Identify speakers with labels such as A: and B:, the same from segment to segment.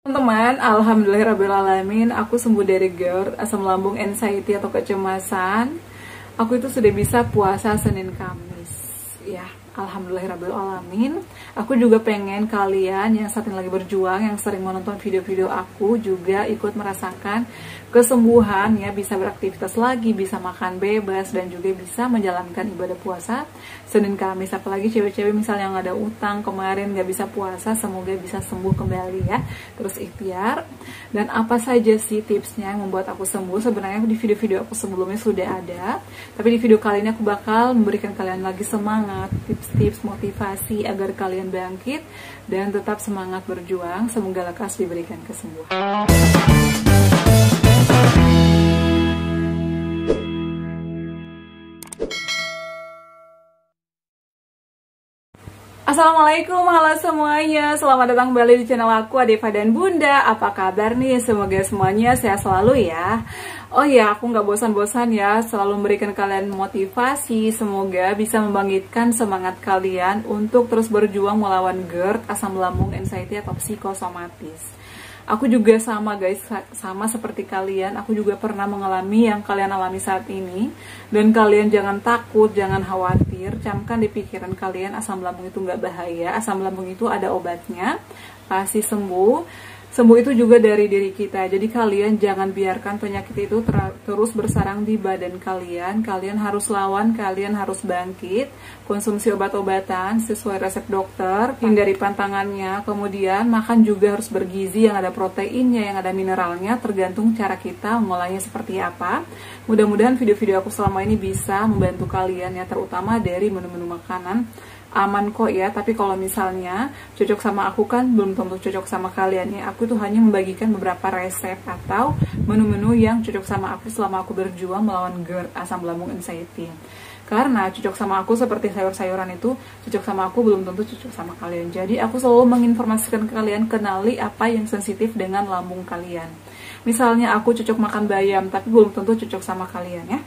A: Teman-teman, alhamdulillahirrabbilalamin, aku sembuh dari GERD, asam lambung, anxiety atau kecemasan. Aku itu sudah bisa puasa Senin Kamis. Ya, alhamdulillahirrabbilalamin. Aku juga pengen kalian yang saat ini lagi berjuang, yang sering menonton video-video aku juga ikut merasakan kesembuhan ya, bisa beraktivitas lagi, bisa makan bebas, dan juga bisa menjalankan ibadah puasa Senin Kamis. Apalagi cewek-cewek misalnya yang ada utang kemarin gak bisa puasa, semoga bisa sembuh kembali ya. Terus ikhtiar. Dan apa saja sih tipsnya yang membuat aku sembuh? Sebenarnya di video-video aku sebelumnya sudah ada, tapi di video kali ini aku bakal memberikan kalian lagi semangat, tips-tips motivasi agar kalian bangkit dan tetap semangat berjuang. Semoga lekas diberikan kesembuhan. Assalamualaikum, halo semuanya. Selamat datang kembali di channel aku, Adeva dan Bunda. Apa kabar nih? Semoga semuanya sehat selalu ya. Oh ya, aku nggak bosan-bosan ya selalu memberikan kalian motivasi. Semoga bisa membangkitkan semangat kalian untuk terus berjuang melawan GERD, asam lambung, anxiety atau psikosomatis. Aku juga sama guys, sama seperti kalian. Aku juga pernah mengalami yang kalian alami saat ini. Dan kalian jangan takut, jangan khawatir. Camkan di pikiran kalian, asam lambung itu nggak bahaya. Asam lambung itu ada obatnya, pasti sembuh. Sembuh itu juga dari diri kita. Jadi kalian jangan biarkan penyakit itu terus bersarang di badan kalian. Kalian harus lawan, kalian harus bangkit. Konsumsi obat-obatan sesuai resep dokter, hindari pantangannya. Kemudian makan juga harus bergizi, yang ada proteinnya, yang ada mineralnya, tergantung cara kita mengolahnya seperti apa. Mudah-mudahan video-video aku selama ini bisa membantu kalian ya, terutama dari menu-menu makanan. Aman kok ya, tapi kalau misalnya cocok sama aku kan belum tentu cocok sama kalian ya. Aku tuh hanya membagikan beberapa resep atau menu-menu yang cocok sama aku selama aku berjuang melawan GERD, asam lambung, anxiety. Karena cocok sama aku seperti sayur-sayuran itu cocok sama aku belum tentu cocok sama kalian. Jadi aku selalu menginformasikan ke kalian, kenali apa yang sensitif dengan lambung kalian. Misalnya aku cocok makan bayam, tapi belum tentu cocok sama kalian ya.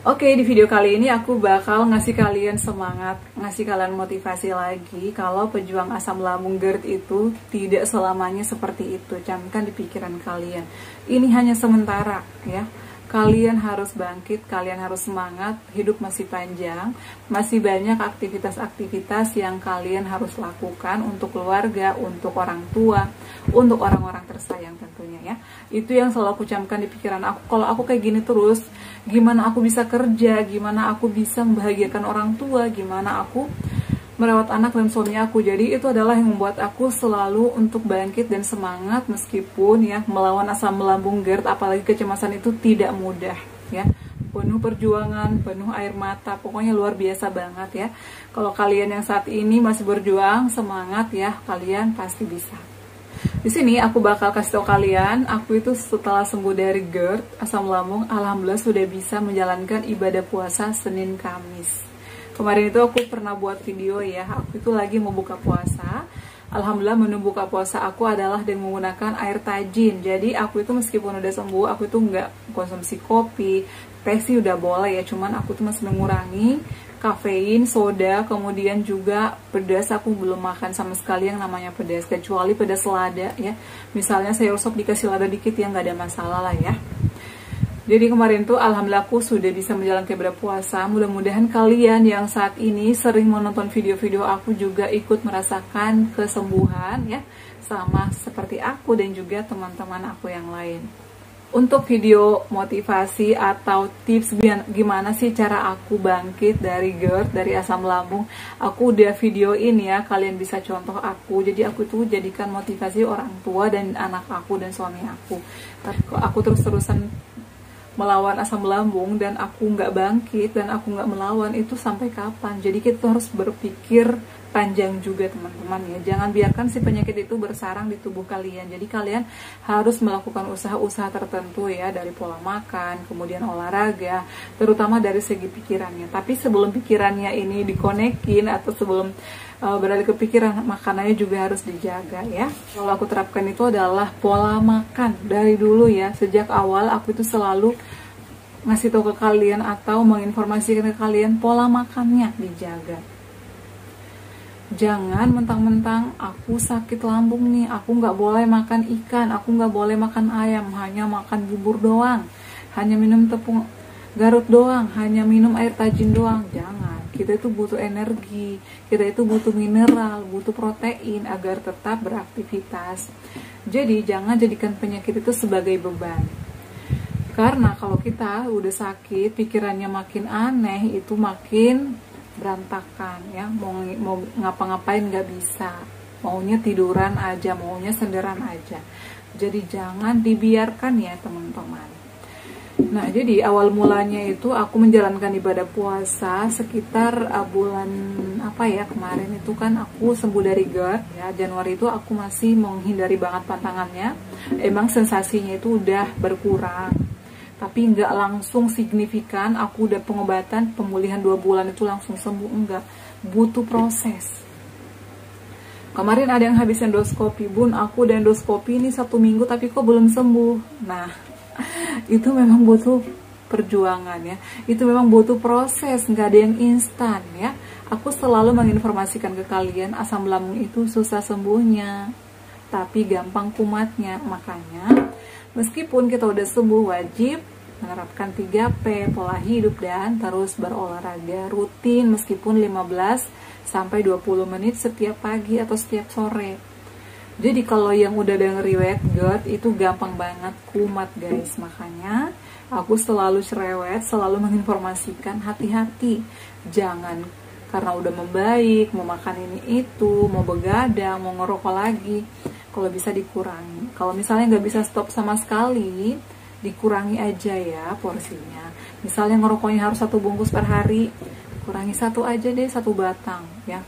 A: Oke, di video kali ini aku bakal ngasih kalian semangat, ngasih kalian motivasi lagi kalau pejuang asam lambung GERD itu tidak selamanya seperti itu. Camkan di pikiran kalian. Ini hanya sementara ya. Kalian harus bangkit, kalian harus semangat, hidup masih panjang, masih banyak aktivitas-aktivitas yang kalian harus lakukan untuk keluarga, untuk orang tua, untuk orang-orang tersayang tentunya ya. Itu yang selalu aku camkan di pikiran aku. Kalau aku kayak gini terus, gimana aku bisa kerja, gimana aku bisa membahagiakan orang tua, gimana aku merawat anak dan suami aku. Jadi itu adalah yang membuat aku selalu untuk bangkit dan semangat meskipun ya melawan asam lambung GERD, apalagi kecemasan itu tidak mudah ya. Penuh perjuangan, penuh air mata, pokoknya luar biasa banget ya. Kalau kalian yang saat ini masih berjuang, semangat ya, kalian pasti bisa. Di sini aku bakal kasih tau kalian, aku itu setelah sembuh dari GERD, asam lambung, alhamdulillah sudah bisa menjalankan ibadah puasa Senin Kamis. Kemarin itu aku pernah buat video ya, aku itu lagi mau buka puasa. Alhamdulillah menu buka puasa aku adalah dengan menggunakan air tajin. Jadi aku itu meskipun udah sembuh, aku itu nggak konsumsi kopi, teh sih udah boleh ya, cuman aku tuh masih mengurangi kafein, soda, kemudian juga pedas. Aku belum makan sama sekali yang namanya pedas, kecuali pedas lada ya. Misalnya sayur sop dikasih lada dikit ya nggak ada masalah lah ya. Jadi kemarin tuh alhamdulillah aku sudah bisa menjalankan ibadah puasa. Mudah-mudahan kalian yang saat ini sering menonton video-video aku juga ikut merasakan kesembuhan ya, sama seperti aku dan juga teman-teman aku yang lain. Untuk video motivasi atau tips gimana sih cara aku bangkit dari GERD, dari asam lambung, aku udah videoin ya, kalian bisa contoh aku. Jadi aku tuh jadikan motivasi orang tua dan anak aku dan suami aku. Kalau aku terus-terusan melawan asam lambung dan aku nggak bangkit dan aku nggak melawan, itu sampai kapan? Jadi kita harus berpikir panjang juga teman-teman ya. Jangan biarkan si penyakit itu bersarang di tubuh kalian. Jadi kalian harus melakukan usaha-usaha tertentu ya, dari pola makan, kemudian olahraga, terutama dari segi pikirannya. Tapi sebelum pikirannya ini dikonekin atau sebelum beralih ke pikiran, makanannya juga harus dijaga ya. Kalau aku terapkan itu adalah pola makan dari dulu ya. Sejak awal aku itu selalu ngasih tahu ke kalian atau menginformasikan ke kalian pola makannya dijaga. Jangan mentang-mentang aku sakit lambung nih, aku nggak boleh makan ikan, aku nggak boleh makan ayam, hanya makan bubur doang, hanya minum tepung Garut doang, hanya minum air tajin doang. Jangan, kita itu butuh energi, kita itu butuh mineral, butuh protein agar tetap beraktivitas. Jadi jangan jadikan penyakit itu sebagai beban. Karena kalau kita udah sakit, pikirannya makin aneh, itu makin berantakan ya, mau ngapa-ngapain nggak bisa, maunya tiduran aja, maunya senderan aja. Jadi jangan dibiarkan ya teman-teman. Nah, jadi awal mulanya itu aku menjalankan ibadah puasa sekitar bulan apa ya, kemarin itu kan aku sembuh dari GERD ya. Januari itu aku masih menghindari banget pantangannya. Emang sensasinya itu udah berkurang, tapi nggak langsung signifikan. Aku udah pengobatan pemulihan 2 bulan itu langsung sembuh, enggak, butuh proses. Kemarin ada yang habis endoskopi, Bun, aku udah endoskopi ini 1 minggu tapi kok belum sembuh. Nah, itu memang butuh perjuangan ya, itu memang butuh proses, nggak ada yang instan ya. Aku selalu menginformasikan ke kalian, asam lambung itu susah sembuhnya, tapi gampang kumatnya. Makanya meskipun kita udah sembuh, wajib menerapkan 3P, pola hidup dan terus berolahraga rutin meskipun 15 sampai 20 menit setiap pagi atau setiap sore. Jadi kalau yang udah ada riwayat GERD itu gampang banget kumat guys. Makanya aku selalu cerewet, selalu menginformasikan hati-hati. Jangan karena udah membaik, mau makan ini itu, mau begadang, mau ngerokok lagi, kalau bisa dikurangi. Kalau misalnya nggak bisa stop sama sekali, dikurangi aja ya porsinya. Misalnya ngerokoknya harus 1 bungkus per hari, kurangi 1 aja deh, 1 batang ya.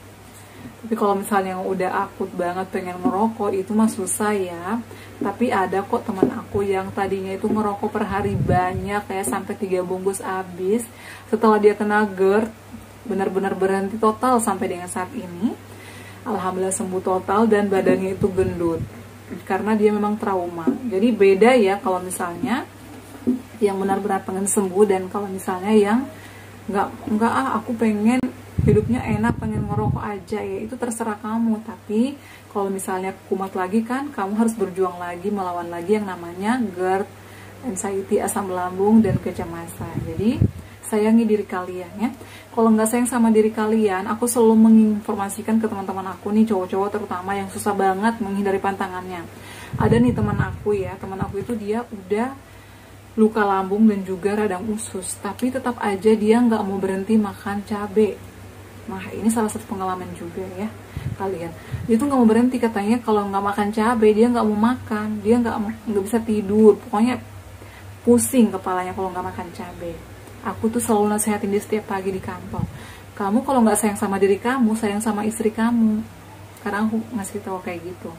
A: Tapi kalau misalnya yang udah akut banget pengen ngerokok, itu mah susah ya. Tapi ada kok teman aku yang tadinya itu ngerokok per hari banyak, kayak sampai 3 bungkus habis. Setelah dia kena GERD, benar-benar berhenti total sampai dengan saat ini. Alhamdulillah sembuh total dan badannya itu gendut. Karena dia memang trauma. Jadi beda ya kalau misalnya yang benar-benar pengen sembuh dan kalau misalnya yang nggak aku pengen hidupnya enak, pengen ngerokok aja, ya itu terserah kamu. Tapi kalau misalnya kumat lagi kan, kamu harus berjuang lagi, melawan lagi yang namanya GERD, anxiety, asam lambung, dan kecemasan. Jadi sayangi diri kalian ya. Kalau nggak sayang sama diri kalian, aku selalu menginformasikan ke teman-teman aku nih, cowok-cowok terutama yang susah banget menghindari pantangannya. Ada nih teman aku ya, teman aku itu dia udah luka lambung dan juga radang usus, tapi tetap aja dia nggak mau berhenti makan cabai. Nah, ini salah satu pengalaman juga ya kalian. Dia tuh nggak mau berhenti, katanya kalau nggak makan cabai dia nggak mau makan, dia nggak bisa tidur, pokoknya pusing kepalanya kalau nggak makan cabai. Aku tuh selalu nasehatin dia setiap pagi di kantor. Kamu kalau nggak sayang sama diri kamu, sayang sama istri kamu. Karena aku ngasih tahu kayak gitu.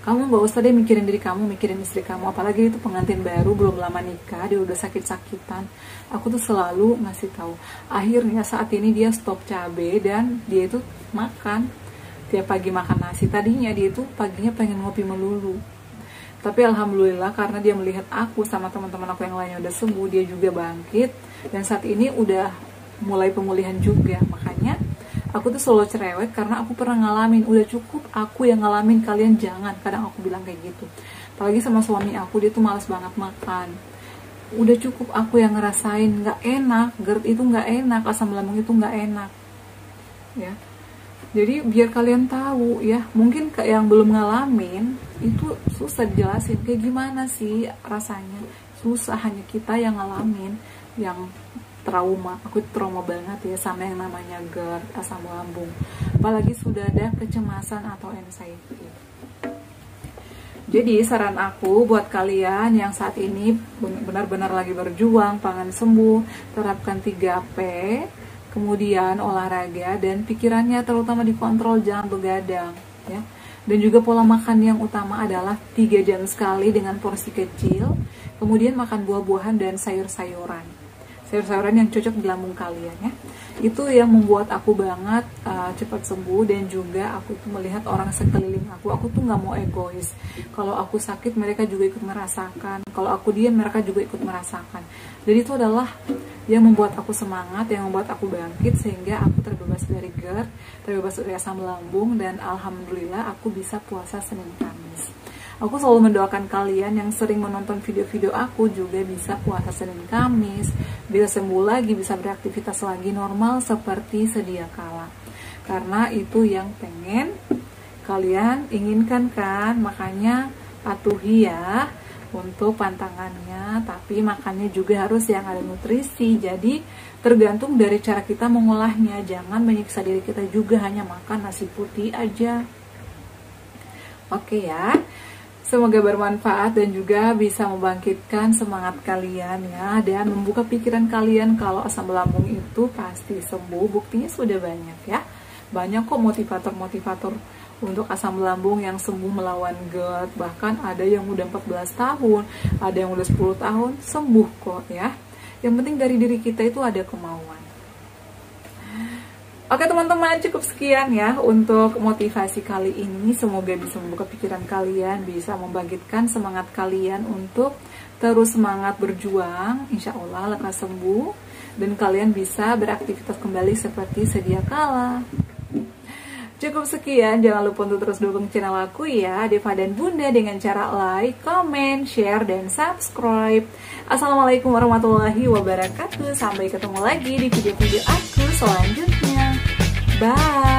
A: Kamu nggak usah deh mikirin diri kamu, mikirin istri kamu. Apalagi itu pengantin baru, belum lama nikah, dia udah sakit-sakitan. Aku tuh selalu ngasih tahu. Akhirnya saat ini dia stop cabai dan dia itu makan. Tiap pagi makan nasi. Tadinya dia itu paginya pengen ngopi melulu. Tapi alhamdulillah karena dia melihat aku sama teman-teman aku yang lainnya udah sembuh, dia juga bangkit. Dan saat ini udah mulai pemulihan juga. Makanya aku tuh selalu cerewet karena aku pernah ngalamin. Udah cukup aku yang ngalamin, kalian jangan. Kadang aku bilang kayak gitu. Apalagi sama suami aku, dia tuh malas banget makan. Udah cukup aku yang ngerasain nggak enak, GERD itu nggak enak, asam lambung itu nggak enak ya. Jadi biar kalian tahu ya, mungkin yang belum ngalamin itu susah dijelasin kayak gimana sih rasanya. Susah, hanya kita yang ngalamin yang trauma. Aku trauma banget ya sama yang namanya GERD, asam lambung. Apalagi sudah ada kecemasan atau anxiety. Jadi saran aku buat kalian yang saat ini benar-benar lagi berjuang, pengen sembuh, terapkan 3P, kemudian olahraga dan pikirannya terutama dikontrol, jangan begadang ya. Dan juga pola makan yang utama adalah 3 jam sekali dengan porsi kecil, kemudian makan buah-buahan dan sayur-sayuran. Sayur-sayuran yang cocok di lambung kalian ya. Itu yang membuat aku banget cepat sembuh, dan juga aku tuh melihat orang sekeliling aku tuh nggak mau egois. Kalau aku sakit mereka juga ikut merasakan, kalau aku diam mereka juga ikut merasakan. Jadi itu adalah yang membuat aku semangat, yang membuat aku bangkit, sehingga aku terbebas dari GERD, terbebas dari asam lambung, dan alhamdulillah aku bisa puasa Senin Kamis. Aku selalu mendoakan kalian yang sering menonton video-video aku juga bisa puasa Senin Kamis, bisa sembuh lagi, bisa beraktivitas lagi normal seperti sedia kala. Karena itu yang pengen kalian inginkan kan, makanya patuhi ya untuk pantangannya, tapi makannya juga harus yang ada nutrisi. Jadi tergantung dari cara kita mengolahnya, jangan menyiksa diri kita juga hanya makan nasi putih aja. Oke ya. Semoga bermanfaat dan juga bisa membangkitkan semangat kalian ya, dan membuka pikiran kalian kalau asam lambung itu pasti sembuh. Buktinya sudah banyak ya. Banyak kok motivator-motivator untuk asam lambung yang sembuh melawan GERD. Bahkan ada yang udah 14 tahun, ada yang udah 10 tahun sembuh kok ya. Yang penting dari diri kita itu ada kemauan. Oke teman-teman, cukup sekian ya untuk motivasi kali ini. Semoga bisa membuka pikiran kalian, bisa membangkitkan semangat kalian untuk terus semangat berjuang. Insya Allah lekas sembuh dan kalian bisa beraktivitas kembali seperti sedia kala. Cukup sekian, jangan lupa untuk terus dukung channel aku ya, Deva dan Bunda, dengan cara like, comment, share, dan subscribe. Assalamualaikum warahmatullahi wabarakatuh. Sampai ketemu lagi di video-video aku selanjutnya. Bye.